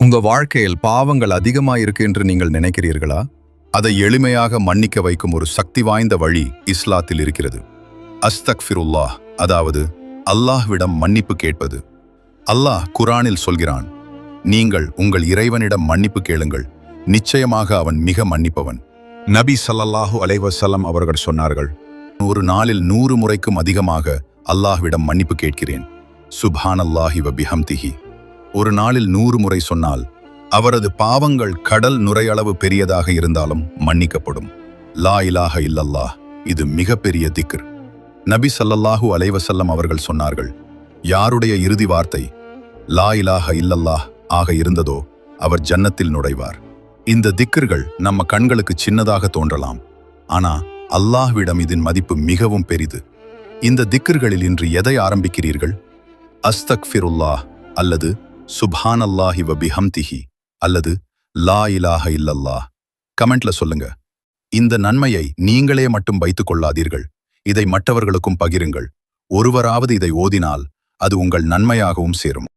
உங்க வாழ்க்கையில் பாவங்கள் அதிகமாயிருக்கு என்று நீங்கள் நினைக்கிறீர்களா? அதை எளிமையாக மன்னிக்க வைக்கும் ஒரு சக்தி வாய்ந்த வழி இஸ்லாத்தில் இருக்கிறது. அஸ்தக்ஃபிருல்லாஹ், அதாவது அல்லாஹ்விடம் மன்னிப்பு கேட்பது. அல்லாஹ் குர்ஆனில் சொல்கிறான், நீங்கள் உங்கள் இறைவனிடம் மன்னிப்பு கேளுங்கள், நிச்சயமாக அவன் மிக மன்னிப்பவன். நபி ஸல்லல்லாஹு அலைஹி வஸல்லம் அவர்கள் சொன்னார்கள், ஒரு நாளில் 100 முறைக்கும் அதிகமாக அல்லாஹ்விடம் மன்னிப்பு கேட்கிறேன். சுப்ஹானல்லாஹி வ பிஹம்திஹி. ஒரு நாளில் 100 முறை சொன்னால் அவரது பாவங்கள் கடல் நுரையளவு பெரியதாக இருந்தாலும் மன்னிக்கப்படும். லா இலாஹ இல்லல்லாஹ், இது மிகப்பெரிய திக்ர். நபி ஸல்லல்லாஹு அலைஹி வஸல்லம் அவர்கள் சொன்னார்கள், யாருடைய இறுதி வார்த்தை லா இலாஹ இல்லல்லாஹ் ஆக இருந்ததோ அவர் ஜன்னத்தில் நுழைவார். இந்த திக்ர்கள் நம்ம கண்களுக்கு சின்னதாக தோன்றலாம், ஆனா அல்லாஹ்விடம் இதன் மதிப்பு மிகவும் பெரிது. இந்த திக்ர்களில் இன்று எதை ஆரம்பிக்கிறீர்கள்? அஸ்தக்ஃபிருல்லாஹ் அல்லது சுப்ஹானல்லாஹி வ பிஹம்திஹி அல்லது லா இலாஹ இல்லல்லாஹ்? கமெண்ட்ல சொல்லுங்க. இந்த நன்மையை நீங்களே மட்டும் வைத்துக் கொள்ளாதீர்கள், இதை மற்றவர்களுக்கும் பகிருங்கள். ஒருவராவது இதை ஓதினால் அது உங்கள் நன்மையாகவும் சேரும்.